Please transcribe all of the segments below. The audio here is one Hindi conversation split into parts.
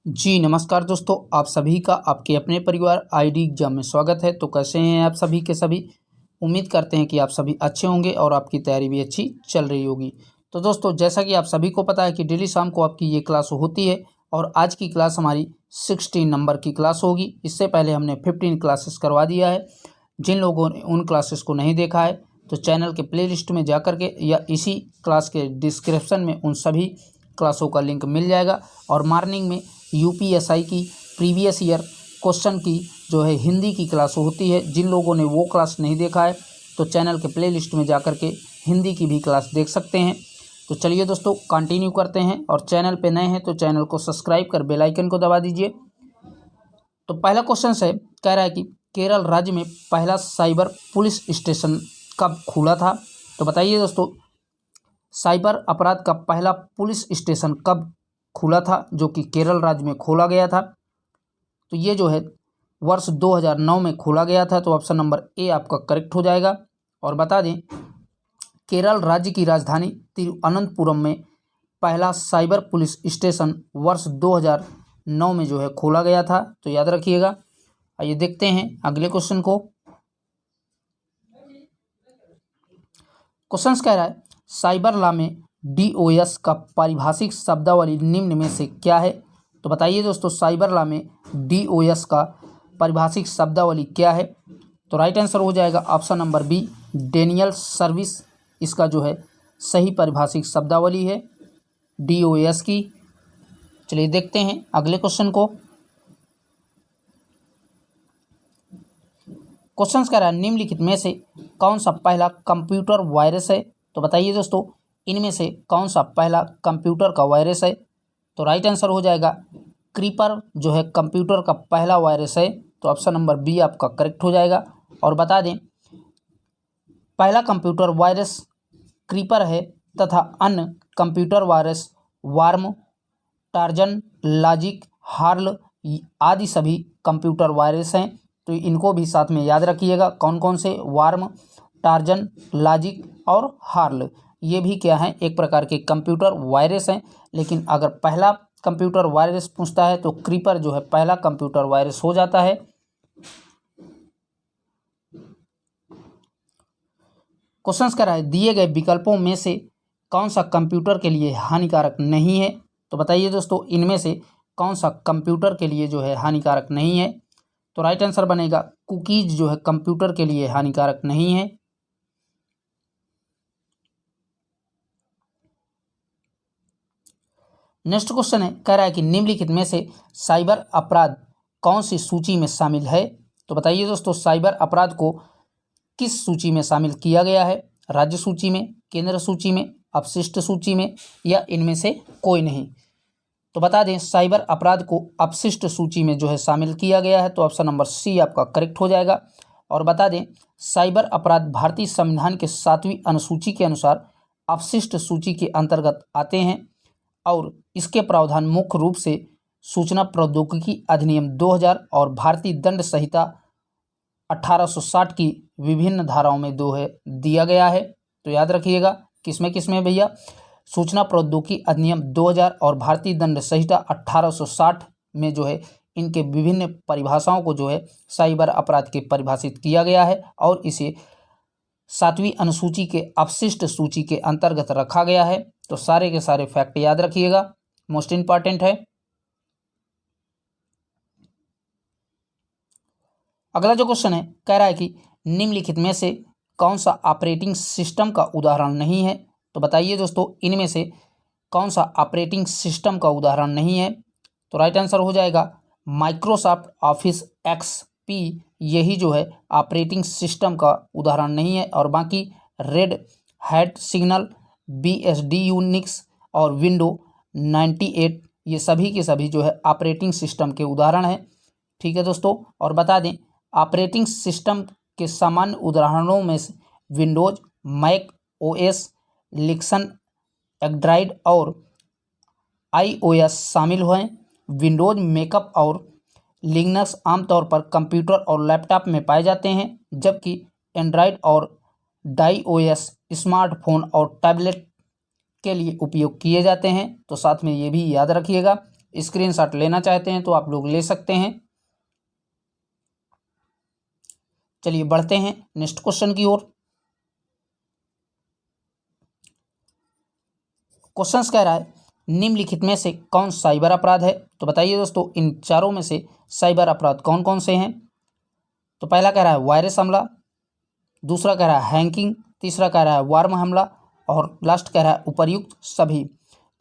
जी नमस्कार दोस्तों, आप सभी का आपके अपने परिवार आईडी एग्जाम में स्वागत है। तो कैसे हैं आप सभी के सभी। उम्मीद करते हैं कि आप सभी अच्छे होंगे और आपकी तैयारी भी अच्छी चल रही होगी। तो दोस्तों, जैसा कि आप सभी को पता है कि डेली शाम को आपकी ये क्लास होती है और आज की क्लास हमारी 16 नंबर की क्लास होगी। इससे पहले हमने 15 क्लासेस करवा दिया है। जिन लोगों ने उन क्लासेस को नहीं देखा है तो चैनल के प्लेलिस्ट में जा कर के या इसी क्लास के डिस्क्रिप्शन में उन सभी क्लासों का लिंक मिल जाएगा। और मॉर्निंग में यूपीएसआई की प्रीवियस ईयर क्वेश्चन की जो है हिंदी की क्लास होती है। जिन लोगों ने वो क्लास नहीं देखा है तो चैनल के प्लेलिस्ट में जा कर के हिंदी की भी क्लास देख सकते हैं। तो चलिए दोस्तों, कंटिन्यू करते हैं। और चैनल पे नए हैं तो चैनल को सब्सक्राइब कर बेल आइकन को दबा दीजिए। तो पहला क्वेश्चन है, कह रहा है कि केरल राज्य में पहला साइबर पुलिस स्टेशन कब खुला था। तो बताइए दोस्तों, साइबर अपराध का पहला पुलिस स्टेशन कब खुला था जो कि केरल राज्य में खोला गया था। तो ये जो है वर्ष 2009 में खोला गया था। तो ऑप्शन नंबर ए आपका करेक्ट हो जाएगा। और बता दें, केरल राज्य की राजधानी तिरुवनंतपुरम में पहला साइबर पुलिस स्टेशन वर्ष 2009 में जो है खोला गया था। तो याद रखिएगा। आइए देखते हैं अगले क्वेश्चन को। क्वेश्चन कह रहा है, साइबर लॉ में डीओएस का पारिभाषिक शब्दावली निम्न में से क्या है। तो बताइए दोस्तों, साइबर लॉ में डीओएस का पारिभाषिक शब्दावली क्या है। तो राइट आंसर हो जाएगा option number B, denial service. इसका जो है सही पारिभाषिक शब्दावली है डीओएस की। चलिए देखते हैं अगले क्वेश्चन को। क्वेश्चन कह रहा है, निम्नलिखित में से कौन सा पहला कंप्यूटर वायरस है। तो बताइए दोस्तों, इनमें से कौन सा पहला कंप्यूटर का वायरस है। तो राइट आंसर हो जाएगा क्रीपर जो है कंप्यूटर का पहला वायरस है। तो ऑप्शन नंबर बी आपका करेक्ट हो जाएगा। और बता दें, पहला कंप्यूटर वायरस क्रीपर है तथा अन्य computer virus worm, Tarzan, logic, हार्ल आदि सभी कंप्यूटर वायरस हैं। तो इनको भी साथ में याद रखिएगा, कौन कौन से, वार्म, टार्जन, लॉजिक और हार्ल, ये भी क्या हैं, एक प्रकार के कंप्यूटर वायरस हैं। लेकिन अगर पहला कंप्यूटर वायरस पूछता है तो क्रीपर जो है पहला कंप्यूटर वायरस हो जाता है। क्वेश्चन कह रहा है, दिए गए विकल्पों में से कौन सा कंप्यूटर के लिए हानिकारक नहीं है। तो बताइए दोस्तों, इनमें से कौन सा कंप्यूटर के लिए जो है हानिकारक नहीं है। तो राइट आंसर बनेगा कुकीज जो है कंप्यूटर के लिए हानिकारक नहीं है। नेक्स्ट क्वेश्चन है, कह रहा है कि निम्नलिखित में से साइबर अपराध कौन सी सूची में शामिल है। तो बताइए दोस्तों, साइबर अपराध को किस सूची में शामिल किया गया है। राज्य सूची में, केंद्र सूची में, अपशिष्ट सूची में या इनमें से कोई नहीं। तो बता दें, साइबर अपराध को अपशिष्ट सूची में जो है शामिल किया गया है। तो ऑप्शन नंबर सी आपका करेक्ट हो जाएगा। और बता दें, साइबर अपराध भारतीय संविधान के 7वीं अनुसूची के अनुसार अपशिष्ट सूची के अंतर्गत आते हैं और इसके प्रावधान मुख्य रूप से सूचना प्रौद्योगिकी अधिनियम 2000 और भारतीय दंड संहिता 1860 की विभिन्न धाराओं में दो है दिया गया है। तो याद रखिएगा, किसमें किसमें भैया, सूचना प्रौद्योगिकी अधिनियम 2000 और भारतीय दंड संहिता 1860 में जो है इनके विभिन्न परिभाषाओं को जो है साइबर अपराध के परिभाषित किया गया है और इसे 7वीं अनुसूची के अपशिष्ट सूची के अंतर्गत रखा गया है। तो सारे के सारे फैक्ट याद रखिएगा, मोस्ट इंपॉर्टेंट है। अगला जो क्वेश्चन है, कह रहा है कि निम्नलिखित में से कौन सा ऑपरेटिंग सिस्टम का उदाहरण नहीं है। तो बताइए दोस्तों, इनमें से कौन सा ऑपरेटिंग सिस्टम का उदाहरण नहीं है। तो राइट आंसर हो जाएगा माइक्रोसॉफ्ट ऑफिस एक्सपी, यही जो है ऑपरेटिंग सिस्टम का उदाहरण नहीं है। और बाकी red hat, signal, BSD Unix और विंडो 98 ये सभी के सभी जो है ऑपरेटिंग सिस्टम के उदाहरण हैं। ठीक है दोस्तों। और बता दें, ऑपरेटिंग सिस्टम के सामान्य उदाहरणों में से Windows, Mac OS, Linux, Android और iOS शामिल हैं। विंडोज, मैकअप और लिनक्स आमतौर पर कंप्यूटर और लैपटॉप में पाए जाते हैं, जबकि एंड्रॉइड और iOS स्मार्टफोन और टैबलेट के लिए उपयोग किए जाते हैं। तो साथ में ये भी याद रखिएगा, स्क्रीनशॉट लेना चाहते हैं तो आप लोग ले सकते हैं। चलिए बढ़ते हैं नेक्स्ट क्वेश्चन की ओर। क्वेश्चन कह रहा है निम्नलिखित में से कौन साइबर अपराध है। तो बताइए दोस्तों इन चारों में से साइबर अपराध कौन कौन से हैं। तो पहला कह रहा है वायरस हमला, दूसरा कह रहा है हैकिंग, तीसरा कह रहा है वार्म हमला और लास्ट कह रहा है उपर्युक्त सभी।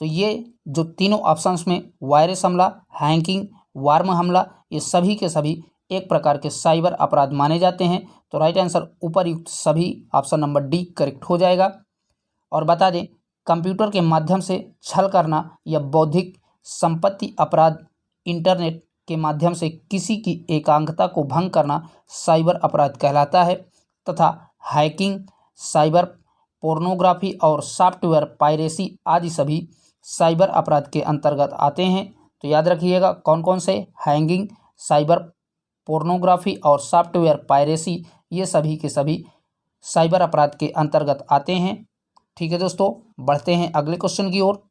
तो ये जो तीनों ऑप्शंस में वायरस हमला, हैकिंग, वार्म हमला, ये सभी के सभी एक प्रकार के साइबर अपराध माने जाते हैं। तो राइट आंसर उपर्युक्त सभी ऑप्शन नंबर डी करेक्ट हो जाएगा। और बता दें कंप्यूटर के माध्यम से छल करना या बौद्धिक संपत्ति अपराध, इंटरनेट के माध्यम से किसी की एकांकता को भंग करना साइबर अपराध कहलाता है तथा हैकिंग, साइबर पोर्नोग्राफी और सॉफ्टवेयर पायरेसी आदि सभी साइबर अपराध के अंतर्गत आते हैं। तो याद रखिएगा कौन कौन से, हैकिंग, साइबर पोर्नोग्राफी और सॉफ्टवेयर पायरेसी, ये सभी के सभी साइबर अपराध के अंतर्गत आते हैं। ठीक है दोस्तों, बढ़ते हैं अगले क्वेश्चन की ओर।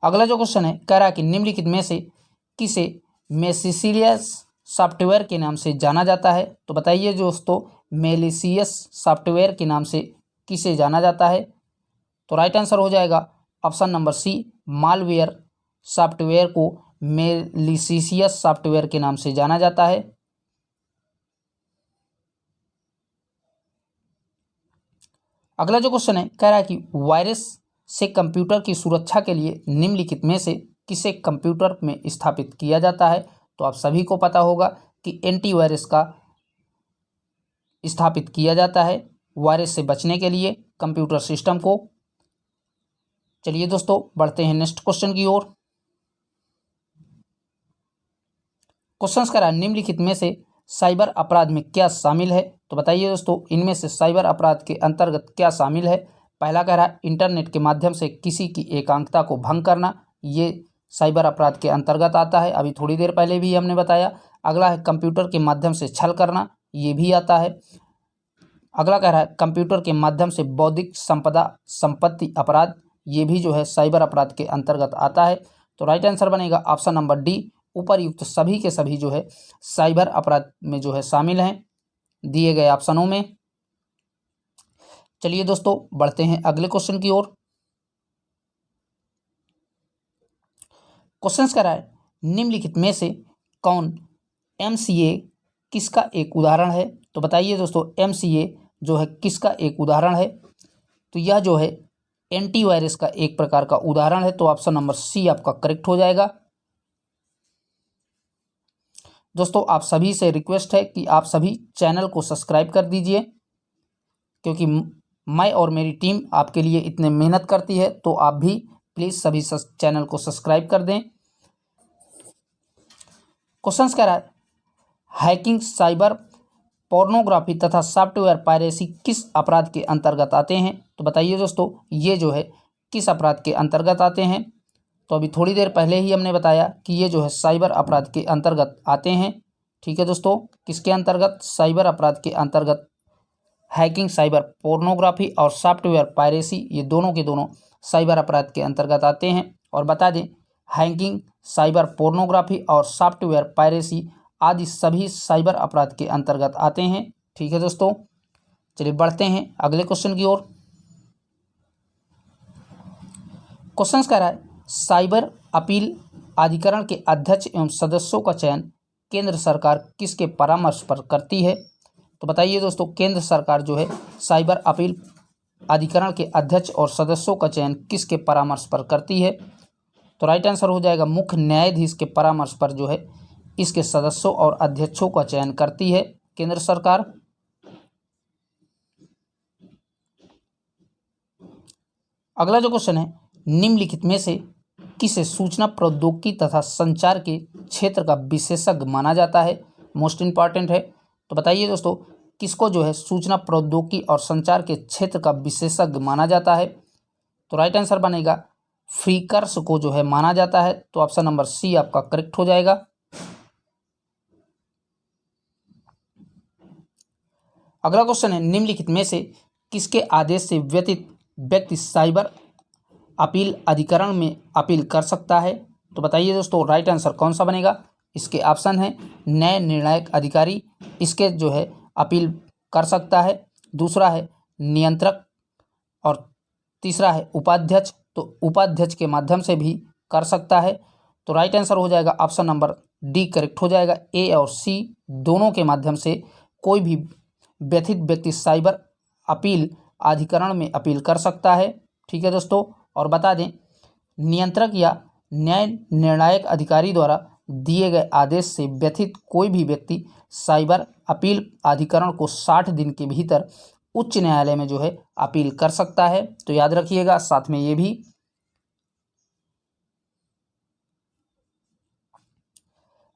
अगला जो क्वेश्चन है कह रहा है कि निम्नलिखित में से किसे मैलिशियस सॉफ्टवेयर के नाम से जाना जाता है। तो बताइए दोस्तों मैलिशियस सॉफ्टवेयर के नाम से किसे जाना जाता है। तो राइट आंसर हो जाएगा option number C, malware software को मैलिशियस सॉफ्टवेयर के नाम से जाना जाता है। अगला जो क्वेश्चन है कह रहा है कि वायरस से कंप्यूटर की सुरक्षा के लिए निम्नलिखित में से किसे कंप्यूटर में स्थापित किया जाता है। तो आप सभी को पता होगा कि एंटीवायरस का स्थापित किया जाता है वायरस से बचने के लिए कंप्यूटर सिस्टम को। चलिए दोस्तों बढ़ते हैं नेक्स्ट क्वेश्चन की ओर। क्वेश्चन कह रहा है निम्नलिखित में से साइबर अपराध में क्या शामिल है। तो बताइए दोस्तों इनमें से साइबर अपराध के अंतर्गत क्या शामिल है। पहला कह रहा है इंटरनेट के माध्यम से किसी की एकांकता को भंग करना, ये साइबर अपराध के अंतर्गत आता है, अभी थोड़ी देर पहले भी हमने बताया। अगला है कंप्यूटर के माध्यम से छल करना, ये भी आता है। अगला कह रहा है कंप्यूटर के माध्यम से बौद्धिक संपदा संपत्ति अपराध, ये भी जो है साइबर अपराध के अंतर्गत आता है। तो राइट आंसर बनेगा ऑप्शन नंबर डी, उपरयुक्त सभी के सभी जो है साइबर अपराध में जो है शामिल हैं दिए गए ऑप्शनों में। चलिए दोस्तों बढ़ते हैं अगले क्वेश्चन की ओर। क्वेश्चन कह रहा है निम्नलिखित में से कौन एमसीए किसका एक उदाहरण है। तो बताइए दोस्तों एमसीए जो है किसका एक उदाहरण है। तो यह जो है एंटीवायरस का एक प्रकार का उदाहरण है। तो ऑप्शन नंबर सी आपका करेक्ट हो जाएगा। दोस्तों आप सभी से रिक्वेस्ट है कि आप सभी चैनल को सब्सक्राइब कर दीजिए, क्योंकि मैं और मेरी टीम आपके लिए इतने मेहनत करती है, तो आप भी प्लीज़ सभी चैनल को सब्सक्राइब कर दें। क्वेश्चन कह रहा है हैकिंग, साइबर पोर्नोग्राफी तथा सॉफ्टवेयर पायरेसी किस अपराध के अंतर्गत आते हैं। तो बताइए दोस्तों ये जो है किस अपराध के अंतर्गत आते हैं। तो अभी थोड़ी देर पहले ही हमने बताया कि ये जो है साइबर अपराध के अंतर्गत आते हैं। ठीक है दोस्तों, किसके अंतर्गत, साइबर अपराध के अंतर्गत हैकिंग, साइबर पोर्नोग्राफी और सॉफ्टवेयर पायरेसी, ये दोनों के दोनों साइबर अपराध के अंतर्गत आते हैं। और बता दें हैकिंग, साइबर पोर्नोग्राफी और सॉफ्टवेयर पायरेसी आदि सभी साइबर अपराध के अंतर्गत आते हैं। ठीक है दोस्तों, चलिए बढ़ते हैं अगले क्वेश्चन की ओर। क्वेश्चन कह रहा है साइबर अपील अधिकरण के अध्यक्ष एवं सदस्यों का चयन केंद्र सरकार किसके परामर्श पर करती है। तो बताइए दोस्तों केंद्र सरकार जो है साइबर अपील अधिकरण के अध्यक्ष और सदस्यों का चयन किसके परामर्श पर करती है। तो राइट आंसर हो जाएगा मुख्य न्यायाधीश के परामर्श पर जो है इसके सदस्यों और अध्यक्षों का चयन करती है केंद्र सरकार। अगला जो क्वेश्चन है निम्नलिखित में से किसे सूचना प्रौद्योगिकी तथा संचार के क्षेत्र का विशेषज्ञ माना जाता है। मोस्ट इंपॉर्टेंट है। तो बताइए दोस्तों किसको जो है सूचना प्रौद्योगिकी और संचार के क्षेत्र का विशेषज्ञ माना जाता है। तो राइट आंसर बनेगा फ्रीकर्स को जो है माना जाता है। तो ऑप्शन नंबर सी आपका करेक्ट हो जाएगा। अगला क्वेश्चन है निम्नलिखित में से किसके आदेश से व्यतीत व्यक्ति साइबर अपील अधिकरण में अपील कर सकता है। तो बताइए दोस्तों राइट आंसर कौन सा बनेगा। इसके ऑप्शन है न्याय निर्णायक अधिकारी, इसके जो है अपील कर सकता है, दूसरा है नियंत्रक और तीसरा है उपाध्यक्ष। तो उपाध्यक्ष के माध्यम से भी कर सकता है। तो राइट आंसर हो जाएगा ऑप्शन नंबर डी करेक्ट हो जाएगा। ए और सी दोनों के माध्यम से कोई भी व्यथित व्यक्ति साइबर अपील अधिकरण में अपील कर सकता है। ठीक है दोस्तों, और बता दें नियंत्रक या न्याय निर्णायक अधिकारी द्वारा दिए गए आदेश से व्यथित कोई भी व्यक्ति साइबर अपील अधिकरण को 60 दिन के भीतर उच्च न्यायालय में जो है अपील कर सकता है। तो याद रखिएगा, साथ में ये भी।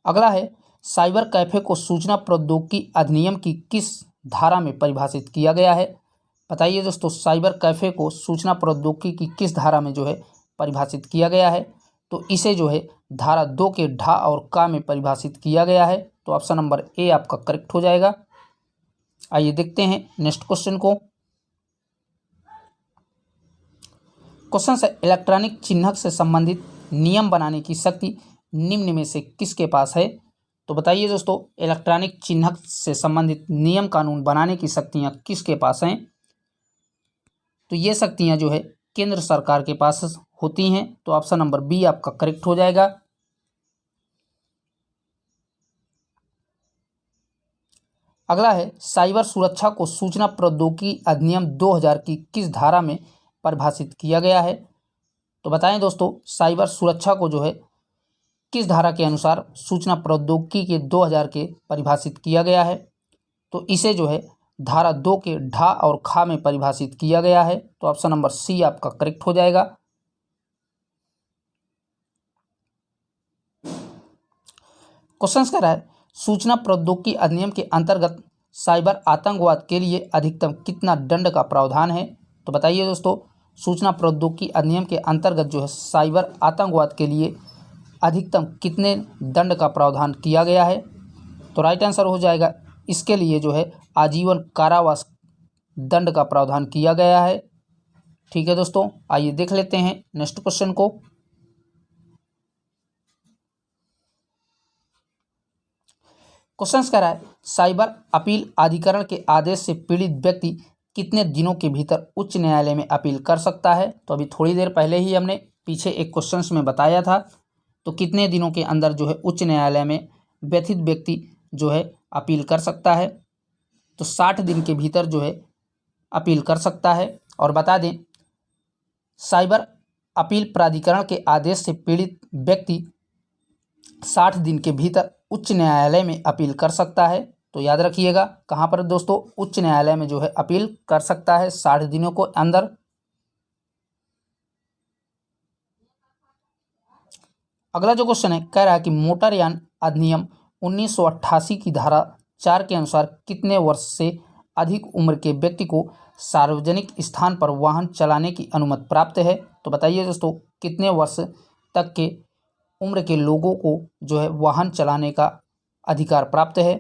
अगला है साइबर कैफे को सूचना प्रौद्योगिकी अधिनियम की किस धारा में परिभाषित किया गया है। बताइए दोस्तों साइबर कैफे को सूचना प्रौद्योगिकी की किस धारा में जो है परिभाषित किया गया है। तो इसे जो है धारा 2 के ढा और का में परिभाषित किया गया है। तो ऑप्शन नंबर ए आपका करेक्ट हो जाएगा। आइए देखते हैं नेक्स्ट क्वेश्चन को। क्वेश्चन है इलेक्ट्रॉनिक चिन्हक से संबंधित नियम बनाने की शक्ति निम्न में से किसके पास है। तो बताइए दोस्तों इलेक्ट्रॉनिक चिन्हक से संबंधित नियम कानून बनाने की शक्तियां किसके पास हैं। तो ये शक्तियां जो है केंद्र सरकार के पास होती हैं। तो ऑप्शन नंबर बी आपका करेक्ट हो जाएगा। अगला है साइबर सुरक्षा को सूचना प्रौद्योगिकी अधिनियम 2000 की किस धारा में परिभाषित किया गया है। तो बताएं दोस्तों साइबर सुरक्षा को जो है किस धारा के अनुसार सूचना प्रौद्योगिकी के 2000 के परिभाषित किया गया है। तो इसे जो है धारा 2 के ढा और खा में परिभाषित किया गया है। तो ऑप्शन नंबर सी आपका करेक्ट हो जाएगा। क्वेश्चन कह रहा है सूचना प्रौद्योगिकी अधिनियम के अंतर्गत साइबर आतंकवाद के लिए अधिकतम कितना दंड का प्रावधान है। तो बताइए दोस्तों सूचना प्रौद्योगिकी अधिनियम के अंतर्गत जो है साइबर आतंकवाद के लिए अधिकतम कितने दंड का प्रावधान किया गया है। तो राइट आंसर हो जाएगा इसके लिए जो है आजीवन कारावास दंड का प्रावधान किया गया है। ठीक है दोस्तों, आइए देख लेते हैं नेक्स्ट क्वेश्चन को। क्वेश्चन कह रहा है साइबर अपील अधिकरण के आदेश से पीड़ित व्यक्ति कितने दिनों के भीतर उच्च न्यायालय में अपील कर सकता है। तो अभी थोड़ी देर पहले ही हमने पीछे एक क्वेश्चन में बताया था। तो कितने दिनों के अंदर जो है उच्च न्यायालय में व्यथित व्यक्ति जो है अपील कर सकता है। तो 60 दिन के भीतर जो है अपील कर सकता है। और बता दें साइबर अपील प्राधिकरण के आदेश से पीड़ित व्यक्ति 60 दिन के भीतर उच्च न्यायालय में अपील कर सकता है। तो याद रखिएगा कहाँ पर दोस्तों उच्च न्यायालय में जो है अपील कर सकता है 60 दिनों को अंदर। अगला जो क्वेश्चन है कह रहा है कि मोटरयान अधिनियम 1988 की धारा 4 के अनुसार कितने वर्ष से अधिक उम्र के व्यक्ति को सार्वजनिक स्थान पर वाहन चलाने की अनुमति प्राप्त है। तो बताइए दोस्तों कितने वर्ष तक के उम्र के लोगों को जो है वाहन चलाने का अधिकार प्राप्त है।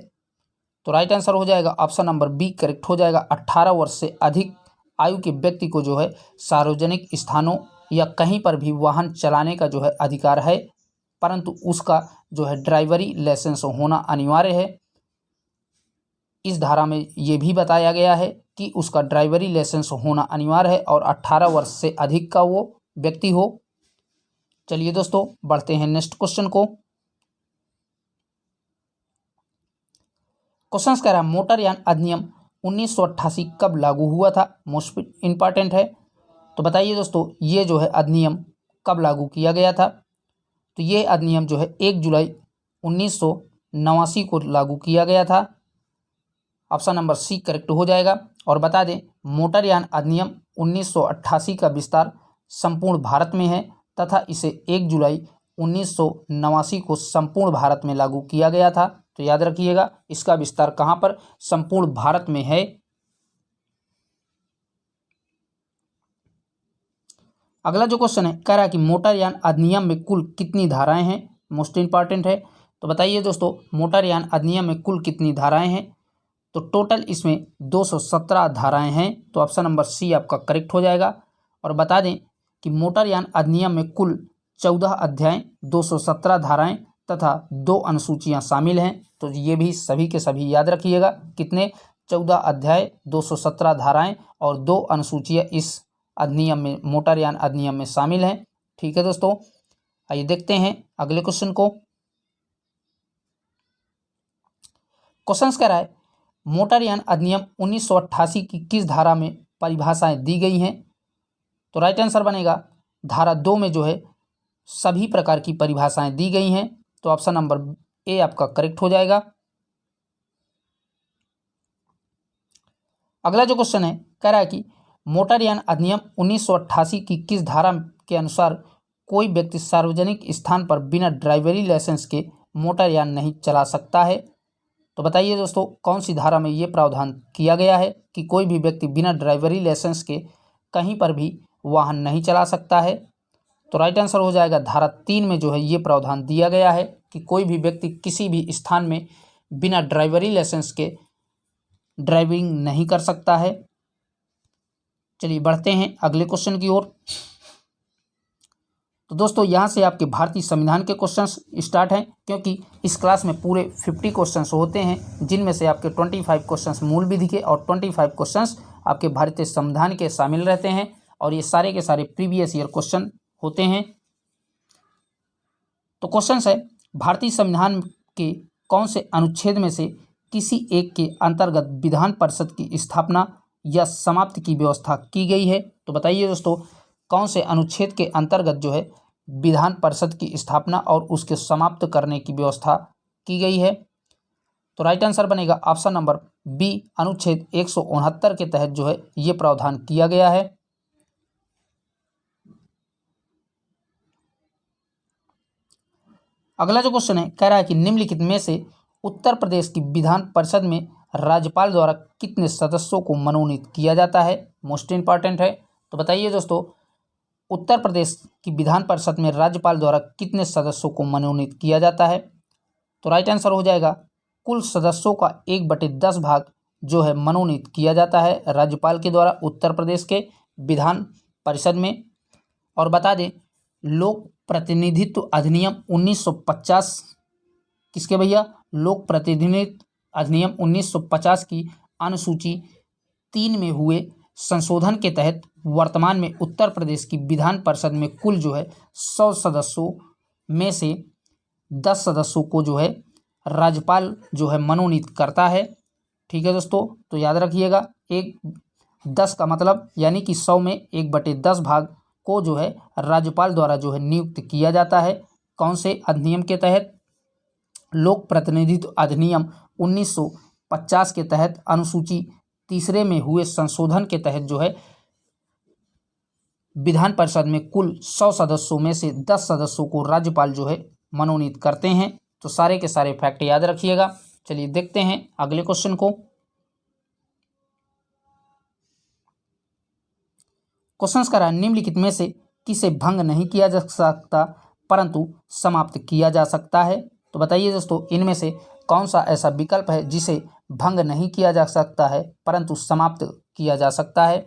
तो राइट आंसर हो जाएगा ऑप्शन नंबर बी करेक्ट हो जाएगा। 18 वर्ष से अधिक आयु के व्यक्ति को जो है सार्वजनिक स्थानों या कहीं पर भी वाहन चलाने का जो है अधिकार है, परंतु उसका जो है ड्राइवरी लाइसेंस होना अनिवार्य है। इस धारा में ये भी बताया गया है कि उसका ड्राइवरी लाइसेंस होना अनिवार्य है और 18 वर्ष से अधिक का वो व्यक्ति हो। चलिए दोस्तों बढ़ते हैं नेक्स्ट क्वेश्चन को। क्वेश्चन कह रहा है मोटरयान अधिनियम 1988 कब लागू हुआ था। मोस्ट इंपॉर्टेंट है। तो बताइए दोस्तों ये जो है अधिनियम कब लागू किया गया था। तो ये अधिनियम जो है 1 जुलाई 1989 को लागू किया गया था। ऑप्शन नंबर सी करेक्ट हो जाएगा। और बता दें मोटरयान अधिनियम 1988 का विस्तार संपूर्ण भारत में है तथा इसे 1 जुलाई 1989 को संपूर्ण भारत में लागू किया गया था। तो याद रखिएगा इसका विस्तार कहाँ पर संपूर्ण भारत में है। अगला जो क्वेश्चन है कह रहा है कि मोटरयान अधिनियम में कुल कितनी धाराएं हैं। मोस्ट इंपॉर्टेंट है। तो बताइए दोस्तों मोटरयान अधिनियम में कुल कितनी धाराएं हैं। तो टोटल इसमें 217 धाराएं हैं। तो ऑप्शन नंबर सी आपका करेक्ट हो जाएगा। और बता दें कि मोटरयान अधिनियम में कुल 14 अध्याय, 217 धाराएं तथा 2 अनुसूचियां शामिल हैं। तो ये भी सभी के सभी याद रखिएगा। कितने? 14 अध्याय, 217 धाराएं और 2 अनुसूचियां इस अधिनियम में, मोटरयान अधिनियम में शामिल हैं। ठीक है दोस्तों, आइए देखते हैं अगले क्वेश्चन को। क्वेश्चन कह रहा है मोटरयान अधिनियम 1988 की किस धारा में परिभाषाएं दी गई हैं? तो राइट आंसर बनेगा धारा 2 में जो है सभी प्रकार की परिभाषाएं दी गई हैं। तो ऑप्शन नंबर ए आपका करेक्ट हो जाएगा। अगला जो क्वेश्चन है कह रहा है कि मोटरयान अधिनियम 1988 की किस धारा के अनुसार कोई व्यक्ति सार्वजनिक स्थान पर बिना ड्राइवरी लाइसेंस के मोटरयान नहीं चला सकता है? तो बताइए दोस्तों, कौन सी धारा में ये प्रावधान किया गया है कि कोई भी व्यक्ति बिना ड्राइवरी लाइसेंस के कहीं पर भी वाहन नहीं चला सकता है? तो राइट आंसर हो जाएगा धारा 3 में जो है ये प्रावधान दिया गया है कि कोई भी व्यक्ति किसी भी स्थान में बिना ड्राइवरी लाइसेंस के ड्राइविंग नहीं कर सकता है। चलिए बढ़ते हैं अगले क्वेश्चन की ओर। तो दोस्तों यहाँ से आपके भारतीय संविधान के क्वेश्चंस स्टार्ट हैं, क्योंकि इस क्लास में पूरे 50 क्वेश्चंस होते हैं, जिनमें से आपके 25 क्वेश्चंस मूल विधि के और 25 क्वेश्चंस आपके भारतीय संविधान के शामिल रहते हैं, और ये सारे के सारे प्रीवियस ईयर क्वेश्चन होते हैं। तो क्वेश्चन है भारतीय संविधान के कौन से अनुच्छेद में से किसी एक के अंतर्गत विधान परिषद की स्थापना या समाप्ति की व्यवस्था की गई है? तो बताइए दोस्तों, कौन से अनुच्छेद के अंतर्गत जो है विधान परिषद की स्थापना और उसके समाप्त करने की व्यवस्था की गई है? तो राइट आंसर बनेगा ऑप्शन नंबर बी, अनुच्छेद 169 के तहत जो है ये प्रावधान किया गया है। अगला जो क्वेश्चन है कह रहा है कि निम्नलिखित में से उत्तर प्रदेश की विधान परिषद में राज्यपाल द्वारा कितने सदस्यों को मनोनीत किया जाता है? मोस्ट इंपॉर्टेंट है। तो बताइए दोस्तों, उत्तर प्रदेश की विधान परिषद में राज्यपाल द्वारा कितने सदस्यों को मनोनीत किया जाता है? तो राइट आंसर हो जाएगा कुल सदस्यों का 1/10 भाग जो है मनोनीत किया जाता है राज्यपाल के द्वारा उत्तर प्रदेश के विधान परिषद में। और बता दें, लोक प्रतिनिधित्व अधिनियम 1950 किसके भैया? लोक प्रतिनिधित्व अधिनियम 1950 की अनुसूची 3 में हुए संशोधन के तहत वर्तमान में उत्तर प्रदेश की विधान परिषद में कुल जो है 100 सदस्यों में से 10 सदस्यों को जो है राज्यपाल जो है मनोनीत करता है। ठीक है दोस्तों, तो याद रखिएगा, 10 का मतलब यानी कि 100 में 1/10 भाग को जो है राज्यपाल द्वारा जो है नियुक्त किया जाता है। कौन से अधिनियम के तहत? लोक प्रतिनिधित्व अधिनियम 1950 के तहत अनुसूची 3 में हुए संशोधन के तहत जो है विधान परिषद में कुल 100 सदस्यों में से 10 सदस्यों को राज्यपाल जो है मनोनीत करते हैं। तो सारे के सारे फैक्ट याद रखिएगा। चलिए देखते हैं अगले क्वेश्चन को। क्वेश्चन कह रहा है निम्नलिखित में से किसे भंग नहीं किया जा सकता परंतु समाप्त किया जा सकता है? तो बताइए दोस्तों, इनमें से कौन सा ऐसा विकल्प है जिसे भंग नहीं किया जा सकता है परंतु समाप्त किया जा सकता है?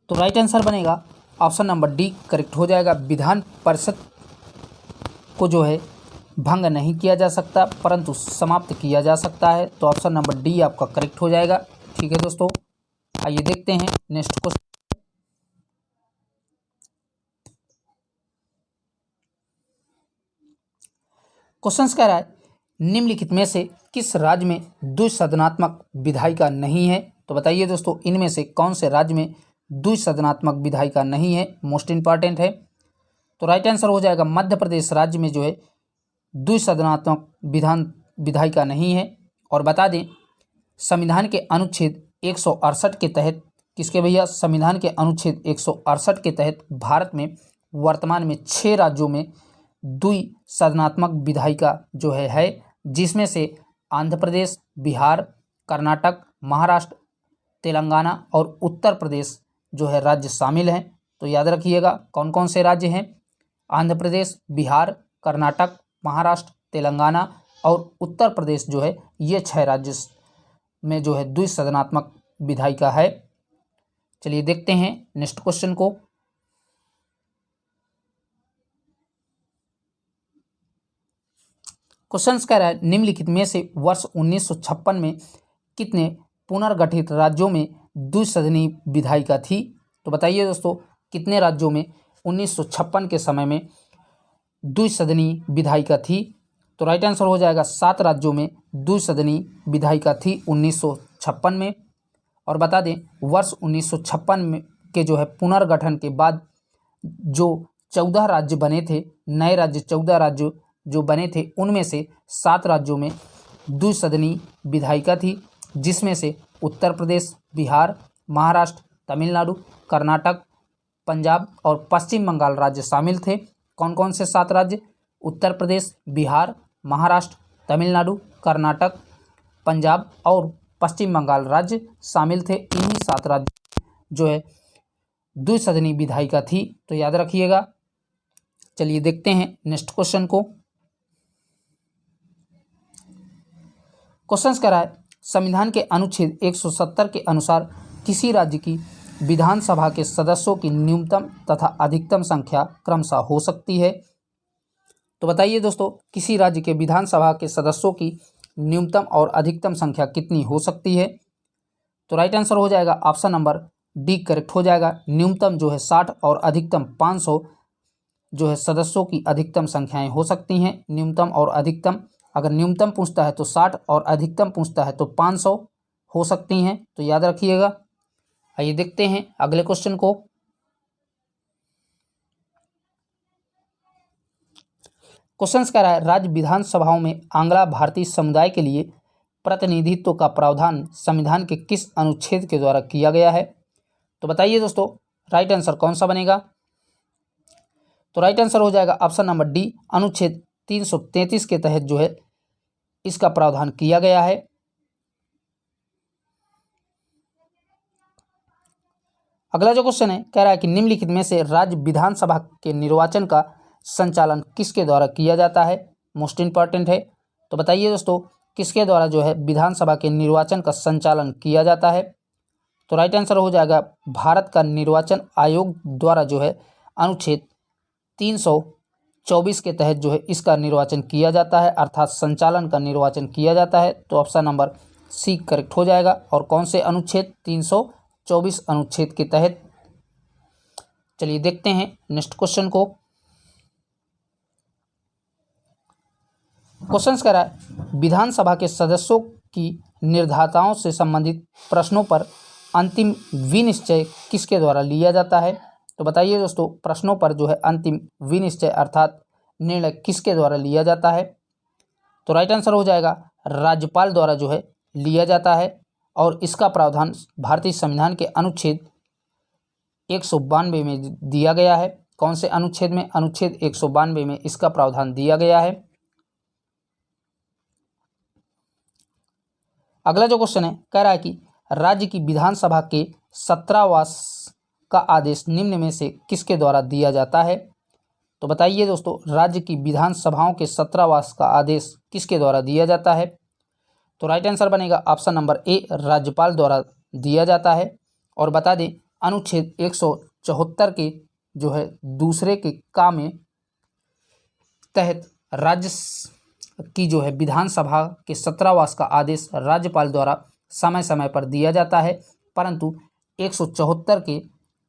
तो राइट आंसर बनेगा ऑप्शन नंबर डी करेक्ट हो जाएगा। विधान परिषद को जो है भंग नहीं किया जा सकता परंतु समाप्त किया जा सकता है। तो ऑप्शन नंबर डी आपका करेक्ट हो जाएगा। ठीक है दोस्तों, आइए देखते हैं नेक्स्ट क्वेश्चन। क्वेश्चन कह रहा है निम्नलिखित में से किस राज्य में द्विसदनात्मक विधायिका नहीं है? तो बताइए दोस्तों, इनमें से कौन से राज्य में द्विसदनात्मक विधायिका नहीं है? मोस्ट इंपॉर्टेंट है। तो राइट आंसर हो जाएगा मध्य प्रदेश राज्य में जो है द्विसदनात्मक विधायिका नहीं है। और बता दें, संविधान के अनुच्छेद 168 के तहत किसके भैया? संविधान के अनुच्छेद 168 के तहत भारत में वर्तमान में 6 राज्यों में द्विसदनात्मक विधायिका जो है जिसमें से आंध्र प्रदेश, बिहार, कर्नाटक, महाराष्ट्र, तेलंगाना और उत्तर प्रदेश जो है राज्य शामिल हैं। तो याद रखिएगा कौन कौन से राज्य हैं? आंध्र प्रदेश, बिहार, कर्नाटक, महाराष्ट्र, तेलंगाना और उत्तर प्रदेश जो है ये 6 राज्य में जो है द्विसदनात्मक विधायिका है। चलिए देखते हैं नेक्स्ट क्वेश्चन को। क्वेश्चन कह रहा है निम्नलिखित में से वर्ष 1956 में कितने पुनर्गठित राज्यों में द्विसदनीय विधायिका थी? तो बताइए दोस्तों, कितने राज्यों में 1956 के समय में द्विसदनीय विधायिका थी? तो राइट आंसर हो जाएगा 7 राज्यों में द्विसदनीय विधायिका थी 1956 में। और बता दें वर्ष 1956 में के जो है पुनर्गठन के बाद जो 14 राज्य बने थे, नए राज्य 14 राज्य जो बने थे, उनमें से 7 राज्यों में द्विसदनीय विधायिका थी, जिसमें से उत्तर प्रदेश, बिहार, महाराष्ट्र, तमिलनाडु, कर्नाटक, पंजाब और पश्चिम बंगाल राज्य शामिल थे। कौन कौन से 7 राज्य? उत्तर प्रदेश, बिहार, महाराष्ट्र, तमिलनाडु, कर्नाटक, पंजाब और पश्चिम बंगाल राज्य शामिल थे। इन्हीं 7 राज्य जो है द्विसदनीय विधायिका थी, तो याद रखिएगा। चलिए देखते हैं नेक्स्ट क्वेश्चन को। क्वेश्चन कह रहा है संविधान के अनुच्छेद 170 के अनुसार किसी राज्य की विधानसभा के सदस्यों की न्यूनतम तथा अधिकतम संख्या क्रमशः हो सकती है? तो बताइए दोस्तों, किसी राज्य के विधानसभा के सदस्यों की न्यूनतम और अधिकतम संख्या कितनी हो सकती है? तो राइट आंसर हो जाएगा ऑप्शन नंबर डी करेक्ट हो जाएगा। न्यूनतम जो है 60 और अधिकतम 500 जो है सदस्यों की अधिकतम संख्याएं हो सकती हैं। न्यूनतम और अधिकतम, अगर न्यूनतम पूछता है तो 60 और अधिकतम पूछता है तो 500 हो सकती हैं, तो याद रखिएगा। आइए देखते हैं अगले क्वेश्चन को। क्वेश्चन कह रहा है राज्य विधानसभाओं में आंग्ला भारतीय समुदाय के लिए प्रतिनिधित्व का प्रावधान संविधान के किस अनुच्छेद के द्वारा किया गया है? तो बताइए दोस्तों, राइट आंसर कौन सा बनेगा? तो राइट आंसर हो जाएगा ऑप्शन नंबर डी, अनुच्छेद 333 के तहत जो है इसका प्रावधान किया गया है। अगला जो क्वेश्चन है कह रहा है कि निम्नलिखित में से राज्य विधानसभा के निर्वाचन का संचालन किसके द्वारा किया जाता है? मोस्ट इंपॉर्टेंट है। तो बताइए दोस्तों, किसके द्वारा जो है विधानसभा के निर्वाचन का संचालन किया जाता है? तो राइट आंसर हो जाएगा भारत का निर्वाचन आयोग द्वारा जो है अनुच्छेद 324 के तहत जो है इसका निर्वाचन किया जाता है, अर्थात संचालन का निर्वाचन किया जाता है। तो ऑप्शन नंबर सी करेक्ट हो जाएगा। और कौन से अनुच्छेद? 324 अनुच्छेद के तहत। चलिए देखते हैं नेक्स्ट क्वेश्चन को। क्वेश्चन कह रहा है विधानसभा के सदस्यों की निर्धाताओं से संबंधित प्रश्नों पर अंतिम विनिश्चय किसके द्वारा लिया जाता है? तो बताइए दोस्तों, प्रश्नों पर जो है अंतिम विनिश्चय अर्थात निर्णय किसके द्वारा लिया जाता है? तो राइट आंसर हो जाएगा राज्यपाल द्वारा जो है लिया जाता है। और इसका प्रावधान भारतीय संविधान के अनुच्छेद 192 में दिया गया है। कौन से अनुच्छेद में? अनुच्छेद 192 में इसका प्रावधान दिया गया है। अगला जो क्वेश्चन है कह रहा है कि राज्य की विधानसभा के 17वास का आदेश निम्न में से किसके द्वारा दिया जाता है? तो बताइए दोस्तों, राज्य की विधानसभाओं के 17वास का आदेश किसके द्वारा दिया जाता है? तो राइट आंसर बनेगा ऑप्शन नंबर ए, राज्यपाल द्वारा दिया जाता है। और बता दें अनुच्छेद 174 के जो है दूसरे के का में तहत राज्य की जो है विधानसभा के 17वास का आदेश राज्यपाल द्वारा समय समय पर दिया जाता है, परंतु 174 के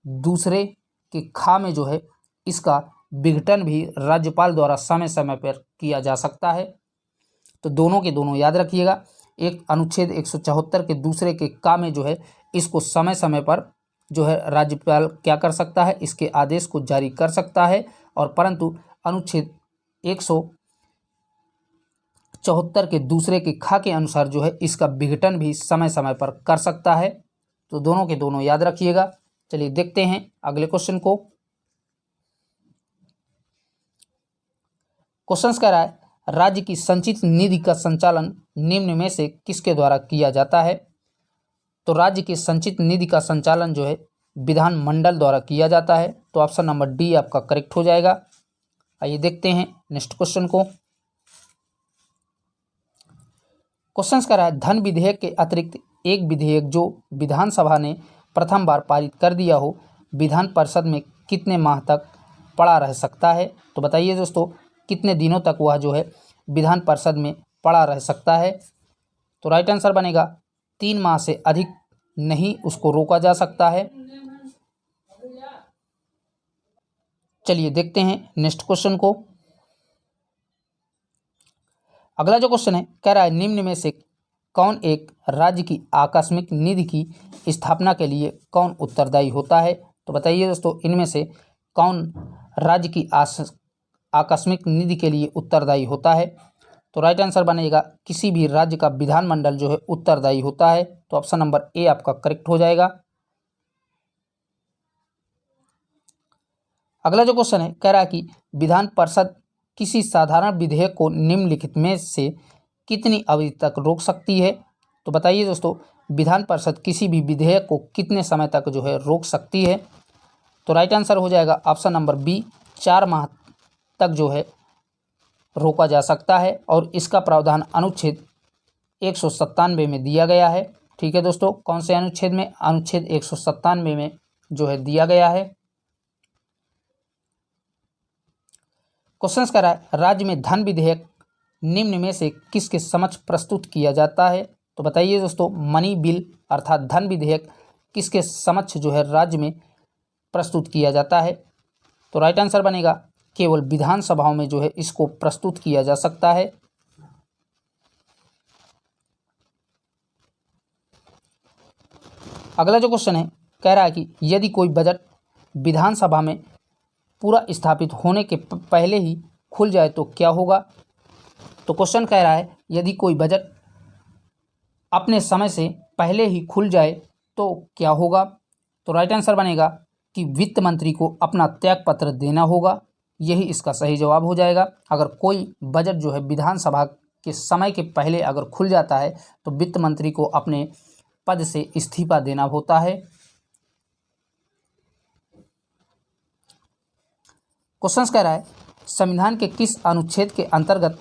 दूसरे के खा में जो है इसका विघटन भी राज्यपाल द्वारा समय समय पर किया जा सकता है। तो दोनों के दोनों याद रखिएगा। एक अनुच्छेद 174 के दूसरे के का में जो है इसको समय समय पर जो है राज्यपाल क्या कर सकता है? इसके आदेश को जारी कर सकता है। और परंतु अनुच्छेद 174 के दूसरे के खा के अनुसार जो है इसका विघटन भी समय समय पर कर सकता है। तो दोनों के दोनों याद रखिएगा। चलिए देखते हैं अगले क्वेश्चन को। क्वेश्चन कह रहा है राज्य की संचित निधि का संचालन निम्न में से किसके द्वारा किया जाता है? तो राज्य की संचित निधि का संचालन जो है विधानमंडल द्वारा किया जाता है। तो ऑप्शन नंबर डी आपका करेक्ट हो जाएगा। आइए देखते हैं नेक्स्ट क्वेश्चन को। क्वेश्चन कह रहा है धन विधेयक के अतिरिक्त एक विधेयक जो विधानसभा ने प्रथम बार पारित कर दिया हो, विधान परिषद में कितने माह तक पड़ा रह सकता है? तो बताइए दोस्तों, कितने दिनों तक वह जो है विधान परिषद में पड़ा रह सकता है? तो राइट आंसर बनेगा 3 माह से अधिक नहीं उसको रोका जा सकता है। चलिए देखते हैं नेक्स्ट क्वेश्चन को। अगला जो क्वेश्चन है, कह रहा है निम्न में से कौन एक राज्य की आकस्मिक निधि की स्थापना के लिए कौन उत्तरदायी होता है? तो बताइए दोस्तों, इनमें से कौन राज्य की आकस्मिक निधि के लिए उत्तरदायी होता है? तो राइट आंसर बनेगा किसी भी राज्य का विधानमंडल जो है उत्तरदायी होता है। तो ऑप्शन नंबर ए आपका करेक्ट हो जाएगा। अगला जो क्वेश्चन है, कह रहा है कि विधान परिषद किसी साधारण विधेयक को निम्नलिखित में से कितनी अवधि तक रोक सकती है? तो बताइए दोस्तों, विधान परिषद किसी भी विधेयक को कितने समय तक जो है रोक सकती है? तो राइट आंसर हो जाएगा ऑप्शन नंबर बी, 4 माह तक जो है रोका जा सकता है। और इसका प्रावधान अनुच्छेद 197 में दिया गया है। ठीक है दोस्तों, कौन से अनुच्छेद में? अनुच्छेद 197 में जो है दिया गया है। क्वेश्चन कह रहा है राज्य में धन विधेयक निम्न में से किसके समक्ष प्रस्तुत किया जाता है? तो बताइए दोस्तों, मनी बिल अर्थात धन विधेयक किसके समक्ष जो है राज्य में प्रस्तुत किया जाता है? तो राइट आंसर बनेगा केवल विधानसभाओं में जो है इसको प्रस्तुत किया जा सकता है। अगला जो क्वेश्चन है, कह रहा है कि यदि कोई बजट विधानसभा में पूरा स्थापित होने के पहले ही खुल जाए तो क्या होगा? तो क्वेश्चन कह रहा है यदि कोई बजट अपने समय से पहले ही खुल जाए तो क्या होगा? तो राइट आंसर बनेगा कि वित्त मंत्री को अपना त्यागपत्र देना होगा। यही इसका सही जवाब हो जाएगा। अगर कोई बजट जो है विधानसभा के समय के पहले अगर खुल जाता है तो वित्त मंत्री को अपने पद से इस्तीफा देना होता है। क्वेश्चन कह रहा है संविधान के किस अनुच्छेद के अंतर्गत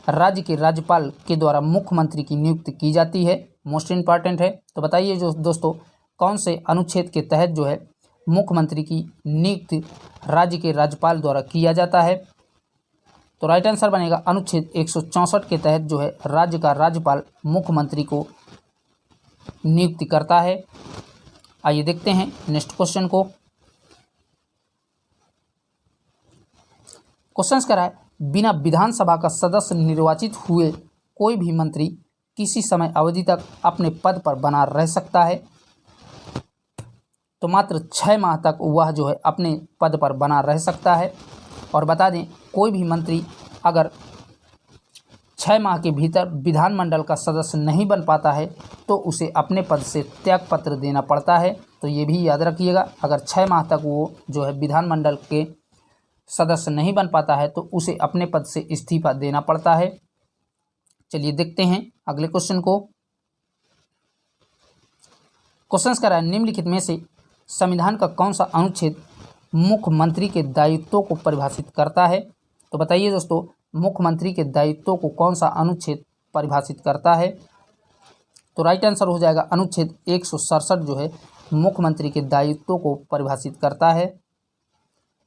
राज्य के राज्यपाल के द्वारा मुख्यमंत्री की नियुक्ति की जाती है? मोस्ट इंपॉर्टेंट है। तो बताइए जो दोस्तों, कौन से अनुच्छेद के तहत जो है मुख्यमंत्री की नियुक्ति राज्य के राज्यपाल द्वारा किया जाता है? तो राइट आंसर बनेगा अनुच्छेद 164 के तहत जो है राज्य का राज्यपाल मुख्यमंत्री को नियुक्ति करता है। आइए देखते हैं नेक्स्ट क्वेश्चन को। क्वेश्चन कह रहा है बिना विधानसभा का सदस्य निर्वाचित हुए कोई भी मंत्री किसी समय अवधि तक अपने पद पर बना रह सकता है? तो मात्र 6 माह तक वह जो है अपने पद पर बना रह सकता है। और बता दें, कोई भी मंत्री अगर 6 माह के भीतर विधानमंडल का सदस्य नहीं बन पाता है तो उसे अपने पद से त्यागपत्र देना पड़ता है। तो ये भी याद रखिएगा, अगर 6 माह तक वो जो है विधानमंडल के सदस्य नहीं बन पाता है तो उसे अपने पद से इस्तीफा देना पड़ता है। चलिए देखते हैं अगले क्वेश्चन को। क्वेश्चन कह रहा है निम्नलिखित में से संविधान का कौन सा अनुच्छेद मुख्यमंत्री के दायित्वों को परिभाषित करता है? तो बताइए दोस्तों, मुख्यमंत्री के दायित्वों को कौन सा अनुच्छेद परिभाषित करता है? तो राइट आंसर हो जाएगा अनुच्छेद 167 जो है मुख्यमंत्री के दायित्वों को परिभाषित करता है।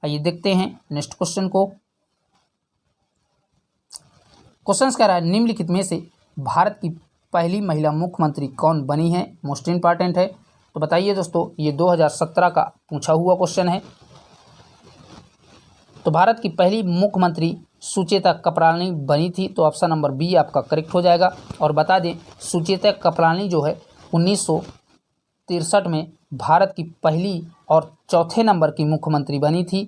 आइए देखते हैं नेक्स्ट क्वेश्चन को। क्वेश्चन कह रहा है निम्नलिखित में से भारत की पहली महिला मुख्यमंत्री कौन बनी है? मोस्ट इंपॉर्टेंट है। तो बताइए दोस्तों, ये 2017 का पूछा हुआ क्वेश्चन है। तो भारत की पहली मुख्यमंत्री सुचेता कृपलानी बनी थी। तो ऑप्शन नंबर बी आपका करेक्ट हो जाएगा। और बता दें, सुचेता कृपलानी जो है 1963 में भारत की पहली और चौथे नंबर की मुख्यमंत्री बनी थी,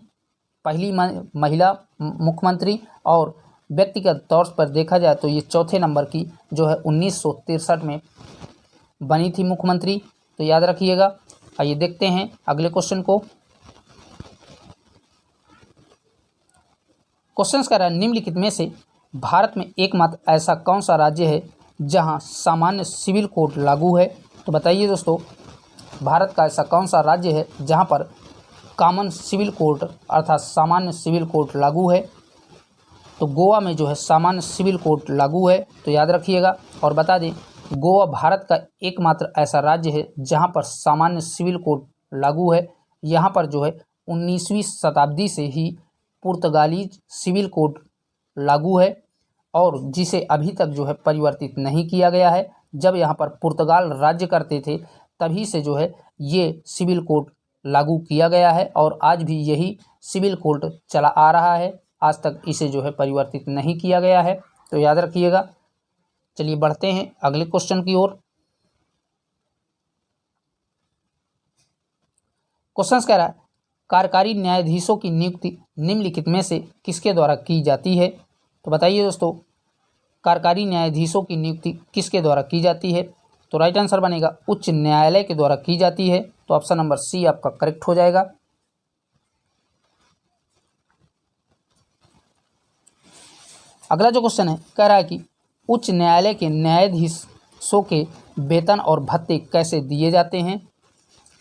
पहली महिला मुख्यमंत्री। और व्यक्तिगत तौर पर देखा जाए तो ये चौथे नंबर की जो है 1963 में बनी थी मुख्यमंत्री। तो याद रखिएगा। आइए देखते हैं अगले क्वेश्चन को। क्वेश्चन कह रहा है निम्नलिखित में से भारत में एकमात्र ऐसा कौन सा राज्य है जहां सामान्य सिविल कोड लागू है? तो बताइए दोस्तों, भारत का ऐसा कौन सा राज्य है जहां पर कॉमन सिविल कोड अर्थात सामान्य सिविल कोड लागू है? तो गोवा में जो है सामान्य सिविल कोड लागू है। तो याद रखिएगा। और बता दें, गोवा भारत का एकमात्र ऐसा राज्य है जहां पर सामान्य सिविल कोड लागू है। यहां पर जो है 19वीं शताब्दी से ही पुर्तगाली सिविल कोड लागू है और जिसे अभी तक जो है परिवर्तित नहीं किया गया है। जब यहाँ पर पुर्तगाल राज्य करते थे तभी से जो है ये सिविल कोड लागू किया गया है और आज भी यही सिविल कोड चला आ रहा है। आज तक इसे जो है परिवर्तित नहीं किया गया है, तो याद रखिएगा। चलिए बढ़ते हैं अगले क्वेश्चन की ओर। क्वेश्चन कह रहा है कार्यकारी न्यायाधीशों की नियुक्ति निम्नलिखित में से किसके द्वारा की जाती है। तो बताइए दोस्तों, कार्यकारी न्यायाधीशों की नियुक्ति किसके द्वारा की जाती है। तो राइट आंसर बनेगा उच्च न्यायालय के द्वारा की जाती है। तो ऑप्शन नंबर सी आपका करेक्ट हो जाएगा। अगला जो क्वेश्चन है कह रहा है कि उच्च न्यायालय के न्यायाधीशों के वेतन और भत्ते कैसे दिए जाते हैं।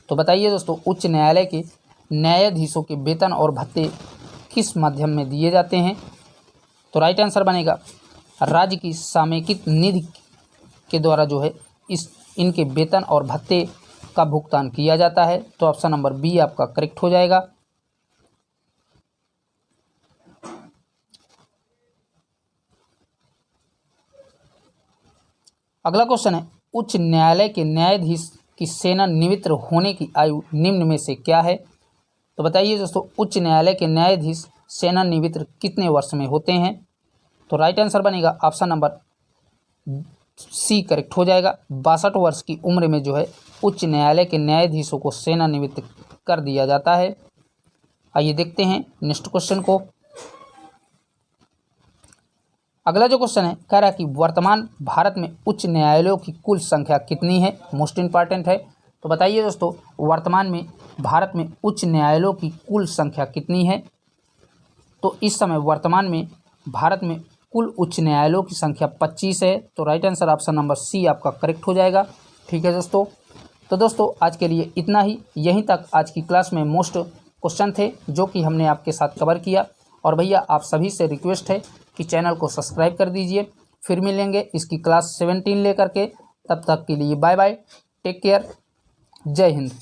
तो बताइए दोस्तों, उच्च न्यायालय के न्यायाधीशों के वेतन और भत्ते किस माध्यम में दिए जाते हैं। तो राइट आंसर बनेगा राज्य की सामयिक निधि के द्वारा जो है इनके वेतन और भत्ते का भुगतान किया जाता है। तो ऑप्शन नंबर बी आपका करेक्ट हो जाएगा। अगला क्वेश्चन है उच्च न्यायालय के न्यायाधीश की सेवानिवृत्त होने की आयु निम्न में से क्या है। तो बताइए दोस्तों, उच्च न्यायालय के न्यायाधीश सेवानिवृत्त कितने वर्ष में होते हैं। तो राइट आंसर बनेगा ऑप्शन नंबर सी करेक्ट हो जाएगा। 62 वर्ष की उम्र में जो है उच्च न्यायालय के न्यायाधीशों को सेवानिवृत्त कर दिया जाता है। आइए देखते हैं नेक्स्ट क्वेश्चन को। अगला जो क्वेश्चन है कह रहा है कि वर्तमान भारत में उच्च न्यायालयों की कुल संख्या कितनी है। मोस्ट इंपॉर्टेंट है। तो बताइए दोस्तों, वर्तमान में भारत में उच्च न्यायालयों की कुल संख्या कितनी है। तो इस समय वर्तमान में भारत में कुल उच्च न्यायालयों की संख्या 25 है। तो right answer option number C आपका करेक्ट हो जाएगा। ठीक है दोस्तों, तो दोस्तों आज के लिए इतना ही। यहीं तक आज की क्लास में मोस्ट क्वेश्चन थे जो कि हमने आपके साथ कवर किया। और भैया आप सभी से रिक्वेस्ट है कि चैनल को सब्सक्राइब कर दीजिए। फिर मिलेंगे इसकी क्लास 17 लेकर के। तब तक के लिए बाय बाय, टेक केयर, जय हिंद।